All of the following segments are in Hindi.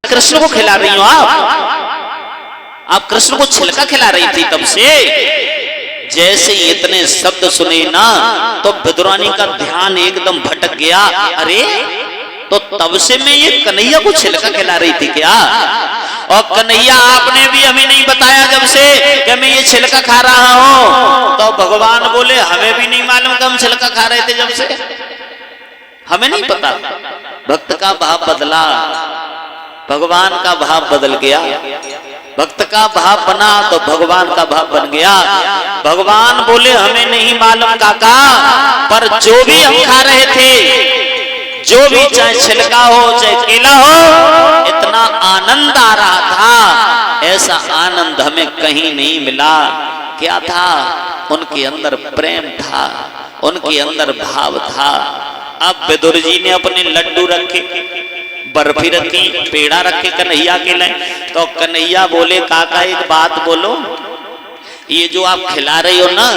कृष्ण को खिला रही हो आप कृष्ण को छिलका खिला रही थी तब से। जैसे इतने शब्द सुने ना तो विदुरानी का ध्यान एकदम भटक गया। अरे तो तब से मैं ये कन्हैया को छिलका खिला रही थी क्या? और कन्हैया आपने भी हमें नहीं बताया जब से कि मैं ये छिलका खा रहा हूं। तो भगवान बोले हमें भी नहीं मालूम कि हम छिलका खा रहे थे जब से, हमें नहीं पता। भक्त का भाव बदला, भगवान का भाव बदल गया। भक्त का भाव बना तो भगवान का भाव बन गया। भगवान बोले हमें नहीं मालूम काका, पर जो भी हम खा रहे थे, जो भी चाहे छिलका हो चाहे केला हो, इतना आनंद आ रहा था, ऐसा आनंद हमें कहीं नहीं मिला। क्या था? उनके अंदर प्रेम था, उनके अंदर भाव था। अब विदुर जी ने अपने लड्डू रखे, बर्फी रखी, पेड़ा रखे कन्हैया के लिए। तो कन्हैया बोले काका एक बात बोलो, ये जो आप खिला रही हो ना,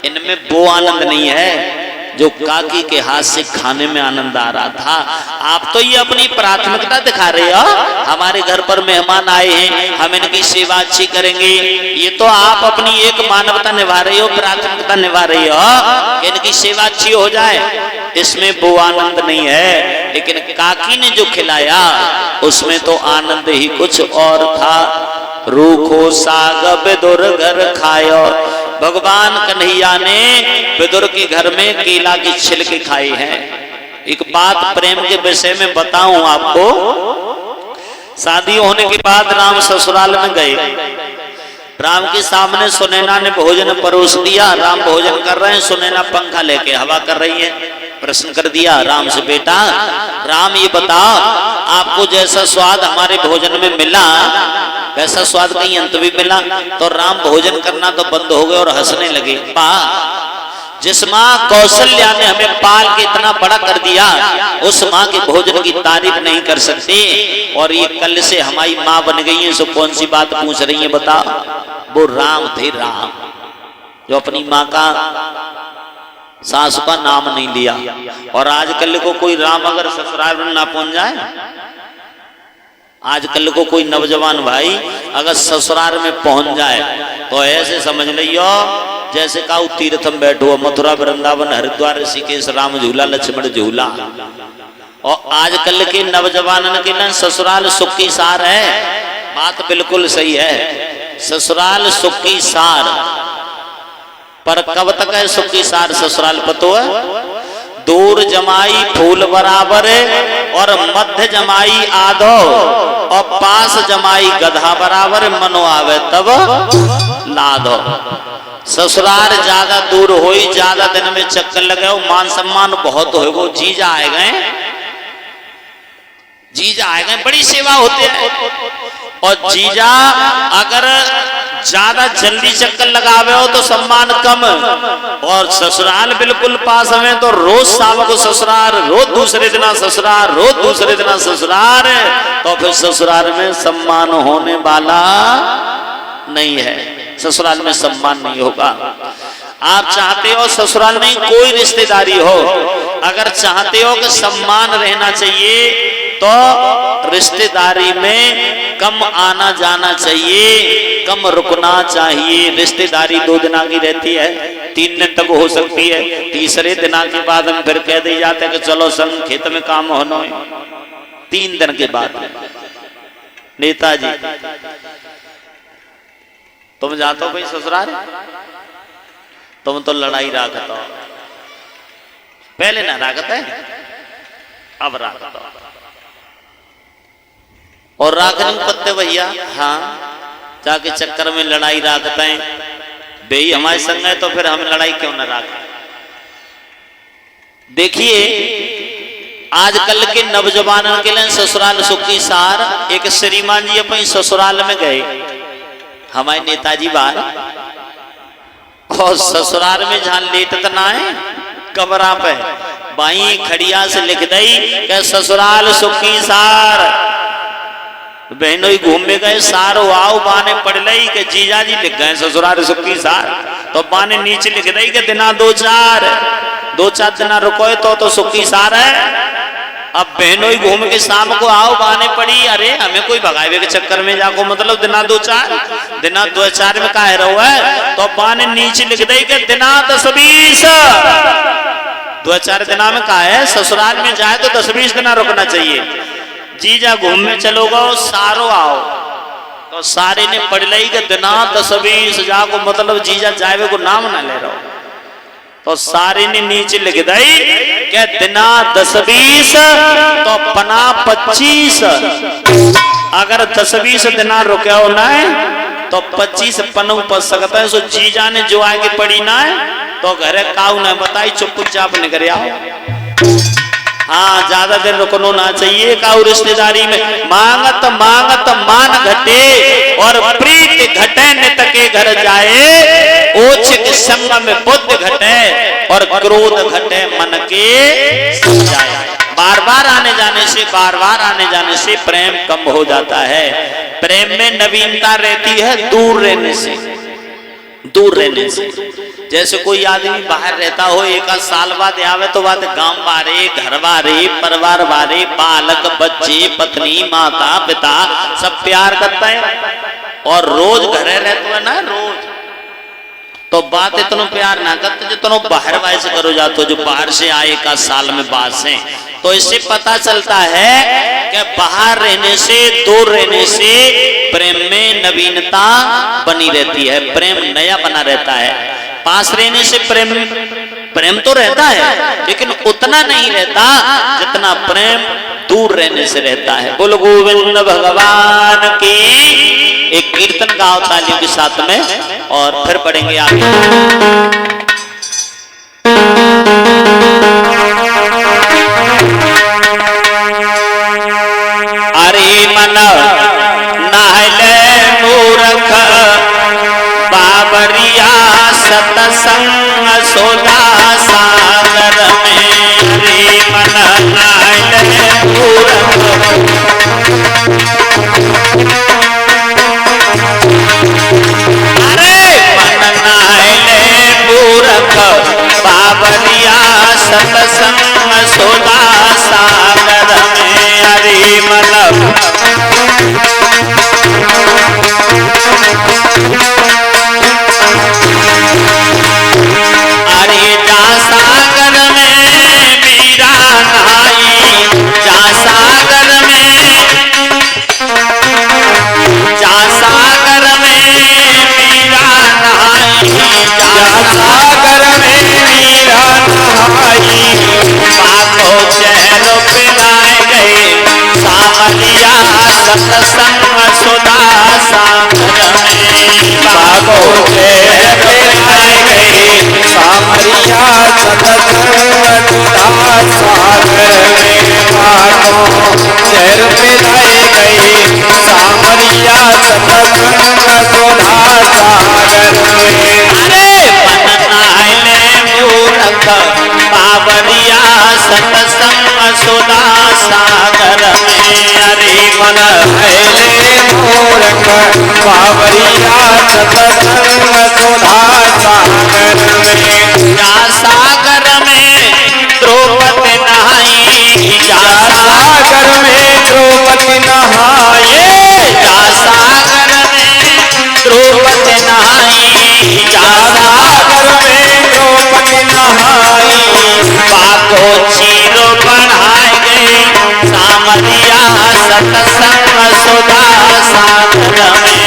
इनमें वो आनंद नहीं है जो काकी के हाथ से खाने में आनंद आ रहा था। आप तो ये अपनी प्राथमिकता दिखा रहे हो, हमारे घर पर मेहमान आए हैं, हम इनकी सेवा अच्छी करेंगे। ये तो आप अपनी एक मानवता निभा रही हो, प्राथमिकता निभा रही हो कि इनकी सेवा अच्छी हो जाए। इसमें वो आनंद नहीं है। लेकिन काकी ने जो खिलाया उसमें तो आनंद ही कुछ और था। रूखो साग विदुर घर खायो, भगवान कन्हैया ने विदुर के घर में केला की छिलके खाए हैं। एक बात प्रेम के विषय में बताऊं आपको। शादी होने के बाद राम ससुराल में गए, राम के सामने सुनैना ने भोजन परोस दिया। राम भोजन कर रहे हैं, सुनैना पंखा लेके हवा कर रही है। प्रश्न कर दिया राम से, बेटा राम ये बताओ, आपको जैसा स्वाद हमारे भोजन में मिला वैसा स्वाद कहीं अंत भी मिला? तो राम भोजन करना तो बंद हो गए और हंसने लगे। जिस माँ कौशल्या ने हमें पाल के इतना बड़ा कर दिया, उस माँ के भोजन की तारीफ नहीं कर सकते। और ये कल से हमारी माँ बन गई है, सो कौन सी बात पूछ रही है बता? वो राम थे, राम जो अपनी माँ का सास का नाम नहीं लिया। और आजकल को कोई राम अगर ससुराल में ना पहुंच जाए, आजकल को कोई नौजवान भाई अगर ससुराल में पहुंच जाए तो ऐसे समझ लियो जैसे काऊ तीर्थ में बैठो, मथुरा वृंदावन हरिद्वार ऋषिकेश राम झूला लक्ष्मण झूला। और आजकल के नौजवानन के लिए ससुराल सुख की सार है। बात बिल्कुल सही है, ससुराल सुख की सार। पर कब तक है सुख की सार ससुराल? पतो है? दूर जमाई फूल बराबर और मध्य जमाई आधो और पास जमाई गधा बराबर, मनो आवे तब लाधो। ससुराल ज्यादा दूर हो, ज्यादा दिन में चक्कर लगे, मान सम्मान बहुत हो, वो जीजा आए गए, जीजा आए गए, बड़ी सेवा होती है। और जीजा अगर ज्यादा जल्दी चक्कर लगावे हो तो सम्मान कम, और ससुराल बिल्कुल पास में तो रोज शाम को ससुराल, रोज दूसरे दिन ससुराल, रोज दूसरे दिन ससुराल, तो फिर ससुराल में सम्मान होने वाला नहीं है। ससुराल में सम्मान नहीं होगा। आप चाहते हो ससुराल में कोई रिश्तेदारी हो, अगर चाहते हो कि सम्मान रहना चाहिए तो रिश्तेदारी में कम आना जाना चाहिए, कम रुकना चाहिए। रिश्तेदारी 2 दिन की रहती है, 3 दिन तक हो सकती है, तीसरे दिन के बाद हम फिर कह दी जाते कि चलो संग खेत में काम होना है। 3 दिन के बाद नेताजी तुम जाते हो भाई ससुराल, तुम तो लड़ाई राखत हो, पहले ना राखत है अब राखत हो। और राखनी पत्ते भैया, हाँ जाके चक्कर में लड़ाई राखते हैं। बेई हमारे संग है तो फिर हम लड़ाई क्यों ना राखें? देखिए आजकल के नौजवानों के लिए ससुराल सुख की सार। एक श्रीमान जी अपने ससुराल में गए, हमारे नेताजी बाहर, और ससुराल में जहां लेटत ना है कमरा पे बाई खड़िया से लिख दई कि ससुराल सुख की सार। बहनों ही घूमने गए, सारो आओ बाने पढ़ लई के जीजा जी लिख गए ससुराल सुख की सार। तो बाने नीचे लिख दई के दिना 2-4 दिना रुको तो सुख की सार है। अब बहनों ही घूम के शाम को आओ बहाने पड़ी, अरे हमें कोई भगावे के चक्कर में जाको मतलब दिना दो चार में कहा रहो है, तो बहाने नीचे लिख दे के दिना 10-20 2-4 दिना में कहा है। ससुराल में जाए तो 10-20 दिना रुकना चाहिए। जीजा घूमने चलोगा सारो आओ, तो सारे ने पढ़ ली के दिना 10-20 जाको मतलब जीजा जाए को नाम ना ले रहा, तो सारे ने नीचे लिख दई के दिना 10-20 तो पना 25। अगर 10-20 दिना रुके हो ना तो 25 पनू पड़ सकता है। सो जीजा ने जो आगे पड़ी ना तो घरे काऊ ना बताई चुपचाप निकल आओ। हाँ, ज्यादा देर रुकनो ना चाहिए। काऊ रिश्तेदारी में मांगत मांगत मान घटे और प्रीत घटे नित के घर जाए। ओछित संग में बुद्ध घटे और क्रोध घटे मन के जाए। बार बार आने जाने से प्रेम कम हो जाता है। प्रेम में नवीनता रहती है दूर रहने से। जैसे कोई आदमी बाहर रहता हो, 1 साल बाद आवे तो बात गांव बारे, घर बारे, परिवार बारे, बालक बच्चे पत्नी माता पिता सब प्यार करता है। और रोज घरे रहते है ना, रोज तो बात इतना प्यार ना करते जितना बाहर वाले से करो जाते हो, जो बाहर से आए 1 साल में बाद से। तो इससे पता चलता है कि बाहर रहने से दूर रहने से प्रेम में नवीनता बनी रहती है, प्रेम नया बना रहता है। पास रहने से प्रेम तो रहता है लेकिन उतना नहीं रहता जितना प्रेम दूर रहने से रहता है। बोलो गोविंद भगवान की। एक कीर्तन गाओ तालियों के साथ में और फिर पढ़ेंगे आगे। अरे मन नहले मूर्ख बाबरिया सतसंग सोला सागर में। रे मन नहले मूर्ख बाबरिया सतसंग सोला सागर में। अरे मतलब अरे जा सागर में मीरा नहाई, जा सागर में, जा सागर में मीरा नहाई, जा सागर में मीरा नहाई। बाको चैन पिलाए गए सामरिया सतसंग सुधा सागर में। बाको चैन पिलाए गए सामरिया सतसंग सुधा सागर में। बाको चैन पिलाए गए सामरिया सतसंग सुधा सागर में। अरे मूर्ख बाबरिया सतसंग सुधा सागर में। अरे मन है मूर्ख बाबरिया सतसंग सुधा सागर में। जा सागर में द्रौपदी नहाई, जा सागर में द्रौपदी नहाई, जा सागर में द्रौपदी नहाई, जा सागर में द्रौपदी नहाई। बाको चीरो बढ़ाए गए सामरिया सतसंग सुधा सागर में।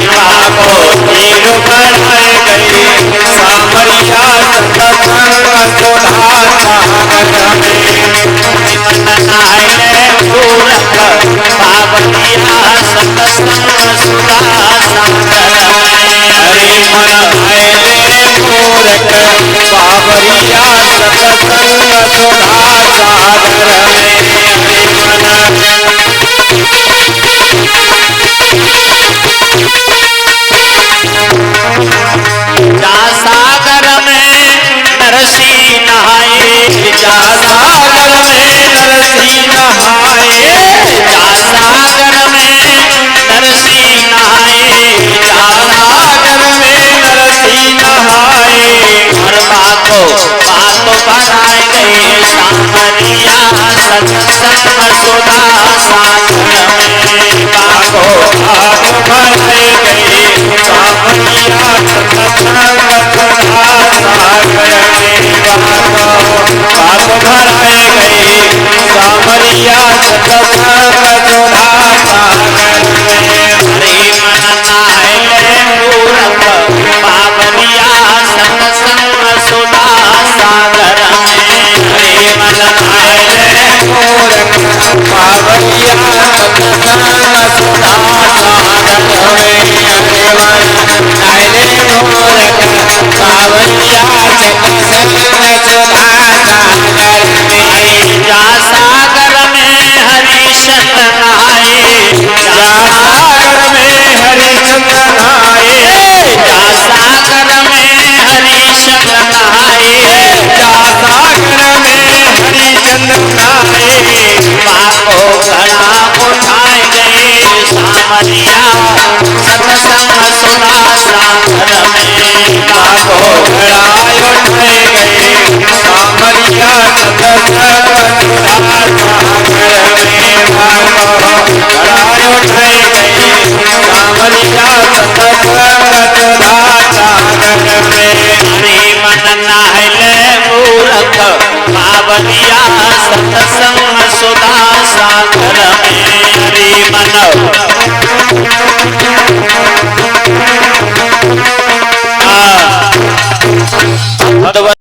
बाको चीरो बढ़ाए गए सामरिया सतसंग सुधा सागर में। मूर्ख बाबरिया सतसंग सुधा सागर में। हरे मन मूर्ख बाबरिया सतसंग सुधा सागर